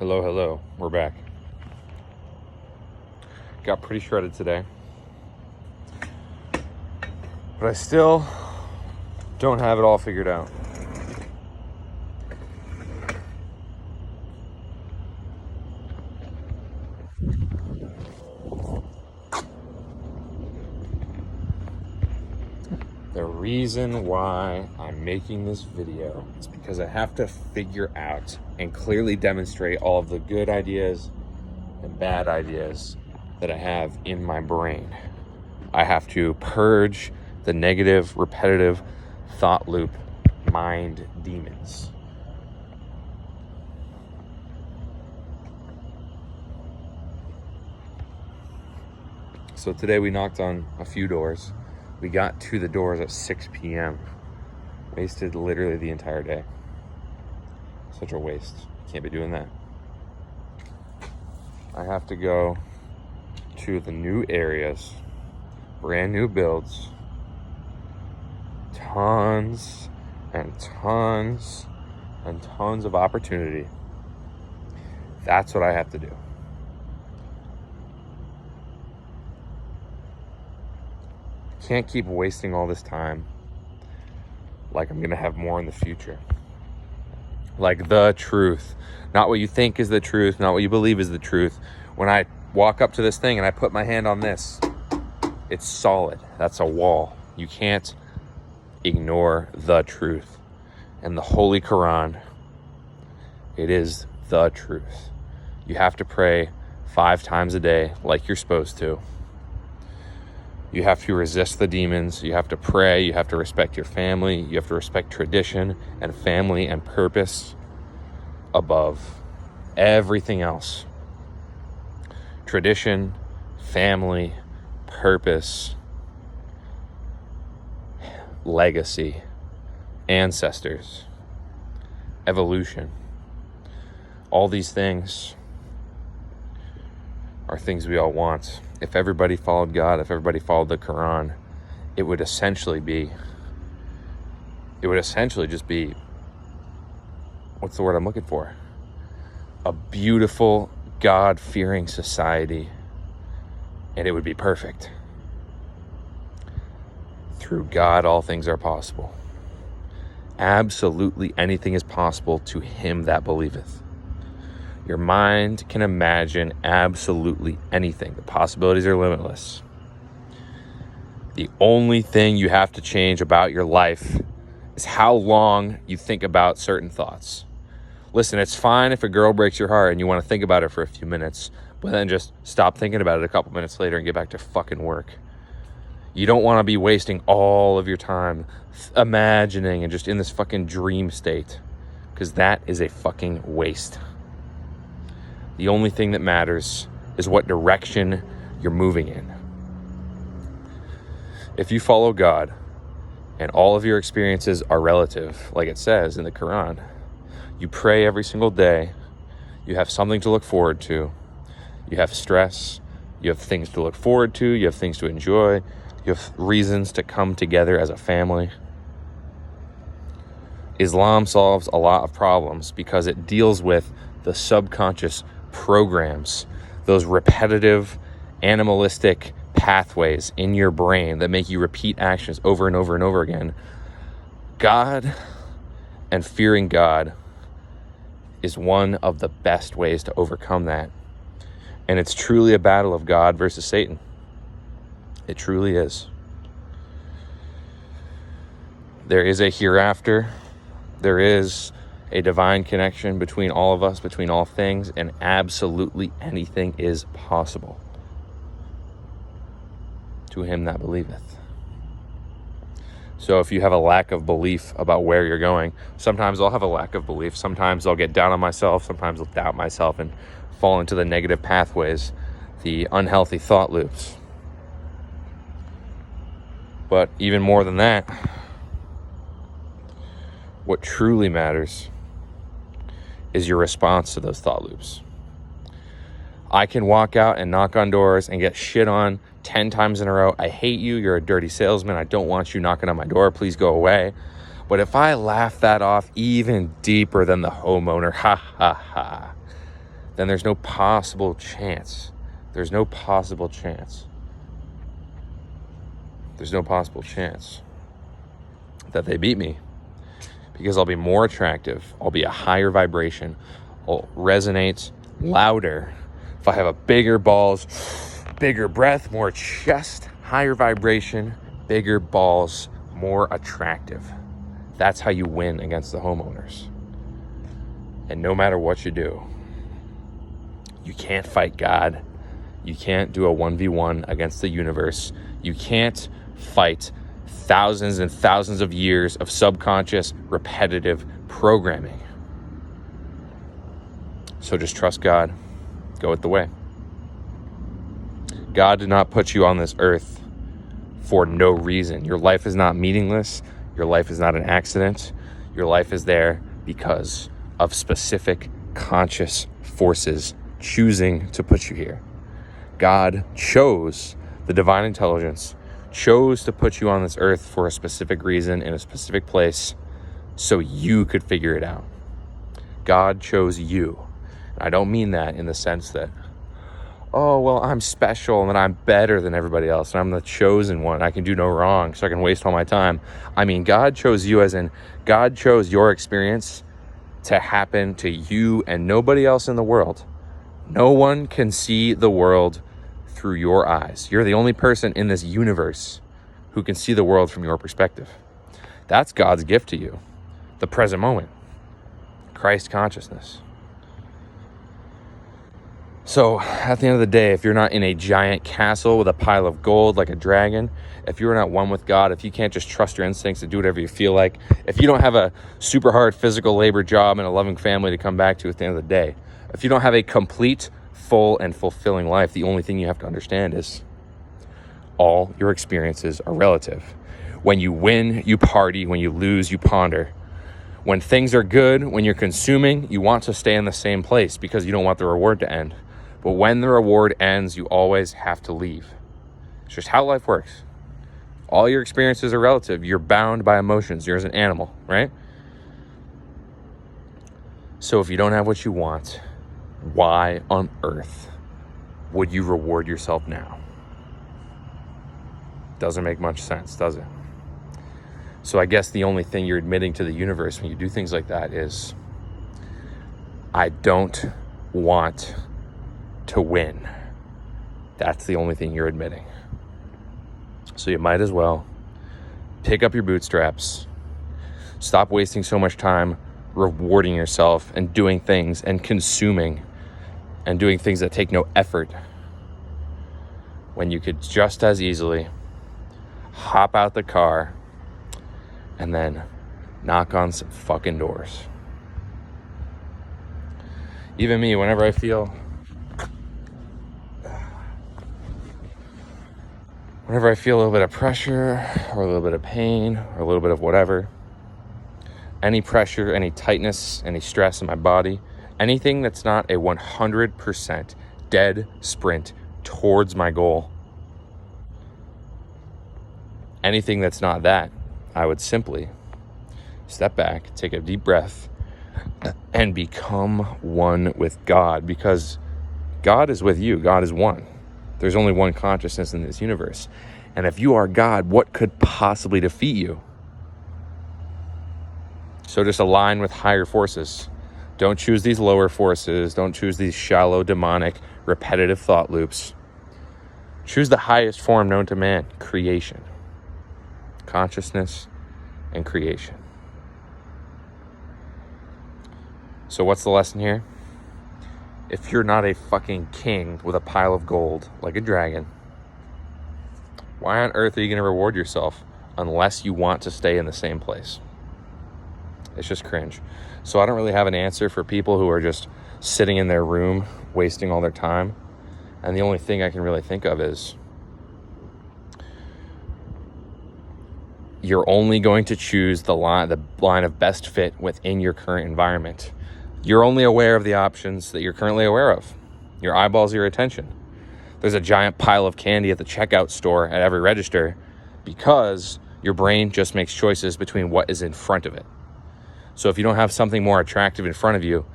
Hello. We're back. Got pretty shredded today. But I still don't have it all figured out. The reason why I'm making this video is because I have to figure out and clearly demonstrate all of the good ideas and bad ideas that I have in my brain. I have to purge the negative, repetitive thought loop mind demons. So today we knocked on a few doors. We got to the doors at 6 p.m. Wasted literally the entire day. Such a waste. Can't be doing that. I have to go to the new areas, brand new builds, tons and tons and tons of opportunity. That's what I have to do. Can't keep wasting all this time like I'm gonna have more in the future. Like the truth, not what you think is the truth, not what you believe is the truth. When I walk up to this thing and I put my hand on this, it's solid. That's a wall. You can't ignore the truth. And the Holy Quran, it is the truth. You have to pray 5 times a day like you're supposed to. You have to resist the demons. You have to pray. You have to respect your family. You have to respect tradition and family and purpose above everything else. Tradition, family, purpose, legacy, ancestors, evolution. All these things are things we all want. If everybody followed God, if everybody followed the Quran, it would essentially just be, what's the word I'm looking for? A beautiful, God-fearing society, and it would be perfect. Through God, all things are possible. Absolutely anything is possible to him that believeth. Your mind can imagine absolutely anything. The possibilities are limitless. The only thing you have to change about your life is how long you think about certain thoughts. Listen, it's fine if a girl breaks your heart and you want to think about it for a few minutes, but then just stop thinking about it a couple minutes later and get back to fucking work. You don't want to be wasting all of your time imagining and just in this fucking dream state, because that is a fucking waste. The only thing that matters is what direction you're moving in. If you follow God and all of your experiences are relative, like it says in the Quran, you pray every single day, you have something to look forward to, you have stress, you have things to look forward to, you have things to enjoy, you have reasons to come together as a family. Islam solves a lot of problems because it deals with the subconscious programs, those repetitive, animalistic pathways in your brain that make you repeat actions over and over and over again. God and fearing God is one of the best ways to overcome that. And it's truly a battle of God versus Satan. It truly is. There is a hereafter. There is a divine connection between all of us, between all things, and absolutely anything is possible to him that believeth. So if you have a lack of belief about where you're going, sometimes I'll have a lack of belief. Sometimes I'll get down on myself. Sometimes I'll doubt myself and fall into the negative pathways, the unhealthy thought loops. But even more than that, what truly matters is your response to those thought loops. I can walk out and knock on doors and get shit on 10 times in a row. I hate you. You're a dirty salesman. I don't want you knocking on my door. Please go away. But if I laugh that off even deeper than the homeowner, ha ha ha, then there's no possible chance. There's no possible chance. There's no possible chance that they beat me, because I'll be more attractive. I'll be a higher vibration. I'll resonate louder. If I have a bigger balls, bigger breath, more chest, higher vibration, bigger balls, more attractive. That's how you win against the homeowners. And no matter what you do, you can't fight God. You can't do a 1v1 against the universe. You can't fight thousands and thousands of years of subconscious, repetitive programming. So just trust God. Go with the way. God did not put you on this earth for no reason. Your life is not meaningless. Your life is not an accident. Your life is there because of specific conscious forces choosing to put you here. God chose, the divine intelligence chose to put you on this earth for a specific reason in a specific place so you could figure it out. God chose you. And I don't mean that in the sense that, oh, well, I'm special and that I'm better than everybody else and I'm the chosen one. I can do no wrong, so I can waste all my time. I mean, God chose you as in God chose your experience to happen to you and nobody else in the world. No one can see the world through your eyes. You're the only person in this universe who can see the world from your perspective. That's God's gift to you. The present moment. Christ consciousness. So at the end of the day, if you're not in a giant castle with a pile of gold like a dragon, if you're not one with God, if you can't just trust your instincts and do whatever you feel like, if you don't have a super hard physical labor job and a loving family to come back to at the end of the day, if you don't have a complete, full, and fulfilling life, the only thing you have to understand is all your experiences are relative. When you win, you party. When you lose, you ponder. When things are good, when you're consuming, you want to stay in the same place because you don't want the reward to end. But when the reward ends, you always have to leave. It's just how life works. All your experiences are relative. You're bound by emotions. You're as an animal, right? So if you don't have what you want, why on earth would you reward yourself now? Doesn't make much sense, does it? So I guess the only thing you're admitting to the universe when you do things like that is, I don't want to win. That's the only thing you're admitting. So you might as well pick up your bootstraps, stop wasting so much time rewarding yourself and doing things and consuming and doing things that take no effort when you could just as easily hop out the car and then knock on some fucking doors. Even me, whenever I feel a little bit of pressure or a little bit of pain or a little bit of whatever, any pressure, any tightness, any stress in my body, anything that's not a 100% dead sprint towards my goal, anything that's not that, I would simply step back, take a deep breath, and become one with God, because God is with you. God is one. There's only one consciousness in this universe. And if you are God, what could possibly defeat you? So just align with higher forces. Don't choose these lower forces. Don't choose these shallow, demonic, repetitive thought loops. Choose the highest form known to man, creation. Consciousness and creation. So what's the lesson here? If you're not a fucking king with a pile of gold like a dragon, why on earth are you going to reward yourself unless you want to stay in the same place? It's just cringe. So I don't really have an answer for people who are just sitting in their room wasting all their time. And the only thing I can really think of is you're only going to choose the line of best fit within your current environment. You're only aware of the options that you're currently aware of. Your eyeballs are your attention. There's a giant pile of candy at the checkout store at every register because your brain just makes choices between what is in front of it. So if you don't have something more attractive in front of you,